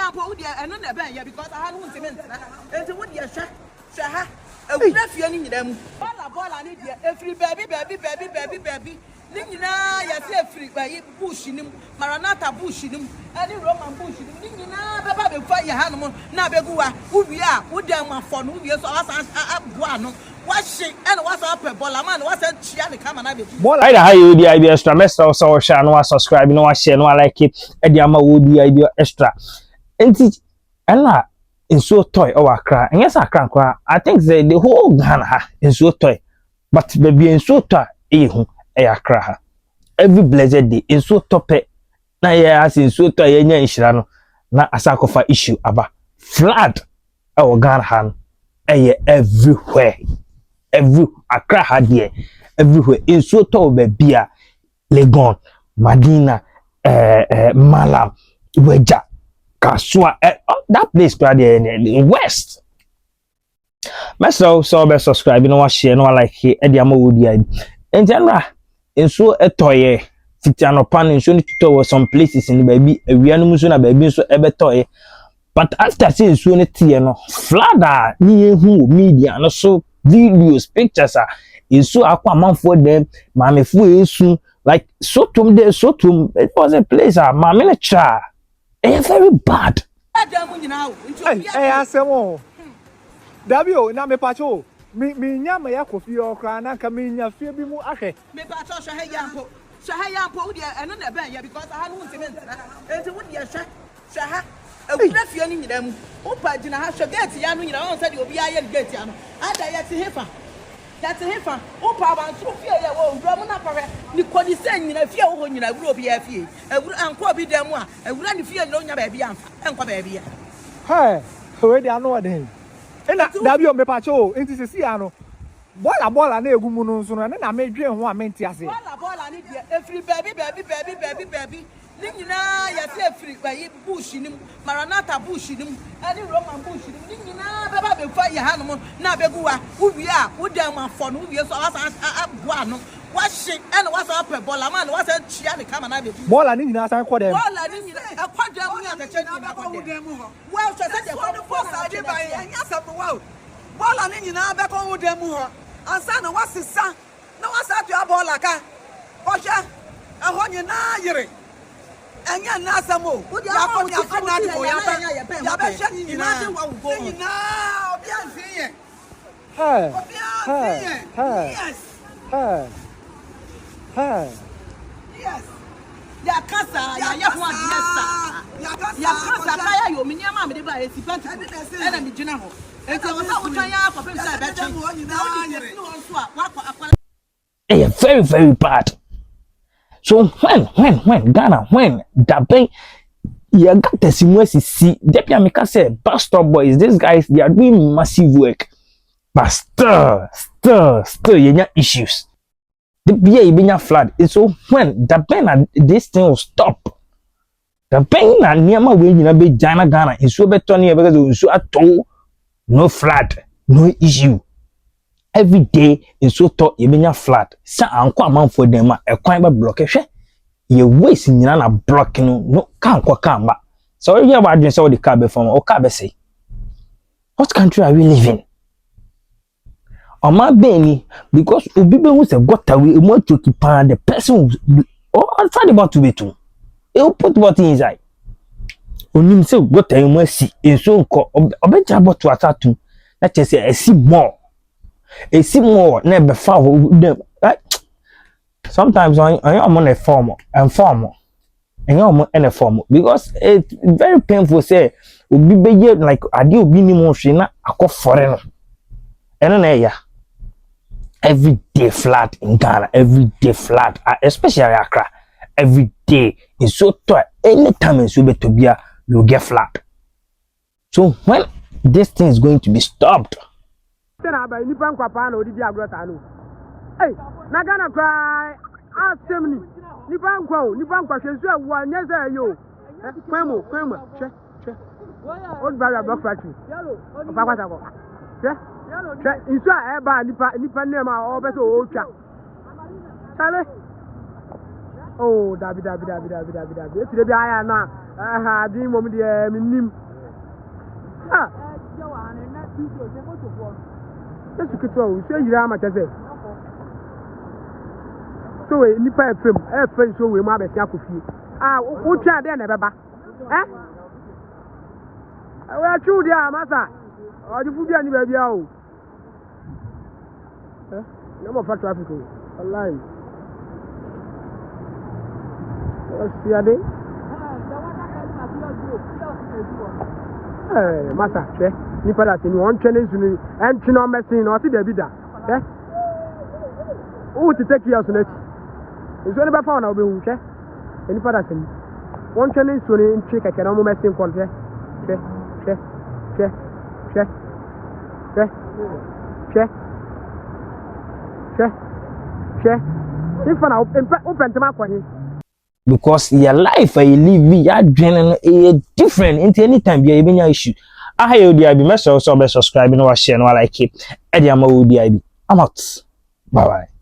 yam po dia eno na ben ya because I don't cement na. Enti wo dia hwa ha. Ewura fie ni nyina mu. Bola ni dia every baby. Ni nyina ya se free by bush nim Maranatha bush nim any Roman bush nim ni nyina beba be fa ya hanom na beguwa uwi a wo dan afọ no uwi so asa aboa no washi and what's up bola man what's a chia the camera na be bola ida how you the idea extra message so share no subscribe no share no like it e dey ama wo the idea extra enti ela inso toy o Accra and yes Accra kwa I think the whole Ghana ha inso toy but baby inso toy hu Accra ha every blessed day inso tope na ya as inso toy nya nhira no na asakofa issue aba flood e Ghana ha everywhere every Accra had here everywhere in so to Bebia Legon Madina Malam Weja Kasua that place in the west myself so be subscribe no share no like ediamo wodi in general in so etoye fitiano pan in so to some places in the baby awianu so na baby so ebetoye but after seeing so ne no flood ni ehu media no so videos pictures are in so aqua man for them mama fu esu like sotum it was a place mama na cha very bad hey asemo Dabio na me pacho mi nya me yakofi okra na ka mi nya fie bi mu ahwe me pacho shahayampo dia eno na ben ya because I don't cement na enti wo dia shaha ewura fie ni nyina mu opa gina ha hwe gate ya no nyina won say obi aye gate ya no ada ya ti hefa opa ba nso fie ya wo ewura mu na pare ni kodi se nyina fie wo nyina ewura obi ya fie ewura anko obi dem a ewura ni fie no nya ba bia amfa enko ba bia hey we dey anu odin ena Dabio me pacho enti se si ano bola na egu mu no nso no na me dwen ho a me nti ase bola ni dia every baby ni nyina ya se free by bush nim Maranatha bush nim any Roman bush nim ni nyina beba be fa ya hanom na beguwa uwi a wo dan afọ no uwi so asa aboa no washi and what's up bola man what's a chia the camera na be bola ni nyina san ko dem bola ni nyina e kwadwa mu ya kache ni na ko dem ho well so say the force ade by anya sabu wow bola ni nyina be ko wo dem ho ansa na wasisa na wasa to bola ka oja ehọ nyina yire enya na asamo ya ko ni afana de o ya be hye ni nyina de wa wo nyina obi anfie yes ya kasa ya ho adesa ya kasa kaya yo me nyama me de ba esi pant ena me gina ho enti o sa wo twan ya ko pem sa be chen no so a wa kwa very very bad. So when Ghana when Dabe you got the simwesi see Depia Mika said bus stop boys these guys they are doing massive work but still you got issues the beer you flood so when Dabe this thing will stop Dabe na niama we you be Ghana is so better near because so at all no flood no issue every day in so to you flat sa anko amam for them e kwan ba block hwe ye waste nyina na block no kan kwa kan ba so you have adwin say the car be from o car be say what country are we living Oma Beni because obi be who say got away mo to keep the person oh sad about to be too e put what inside onim say got away mo si en so nko obeja about to atatu na say e see more never foul them right sometimes on a form and in a form because it's very painful say obi be like ade obi ni mo hwe na akofore no eno na ya every day flat in Ghana every day flat especially Accra every day is so to anytime in so betobia you get flat so when this thing is going to be stopped na ba nipa nkwapa na odidi agrota no eh na Ghana kwa asemni nipa nkwa hwesu awu anya za yo kwemo che old barrier block factory opa kwata ko che isu a eba nipa name a o be so o twa sale oh dabi etire bi aya na aha din mom de minim ah je wa han na video je photo for yesu kitwa o so yira ma tese so we nipa efem so we mu abesi akofie ah wo twa de na beba we chu dia masa ojifu bia ni ba bia o no mo fa traffic o wallahi siade masa che nipa da ni won twene sunu en twene o mesin no ti da bi da o ti take your sunati nso ne ba fa na obehu che nipa da sini won twene sunu ntwe keke na mo mesin kontre che if na open tema kwa hi because your life you live ya adwene no different into anytime be you benya issue aha you dey be make sure so subscribe no share no like it e dey am wo dey be I'm out bye bye.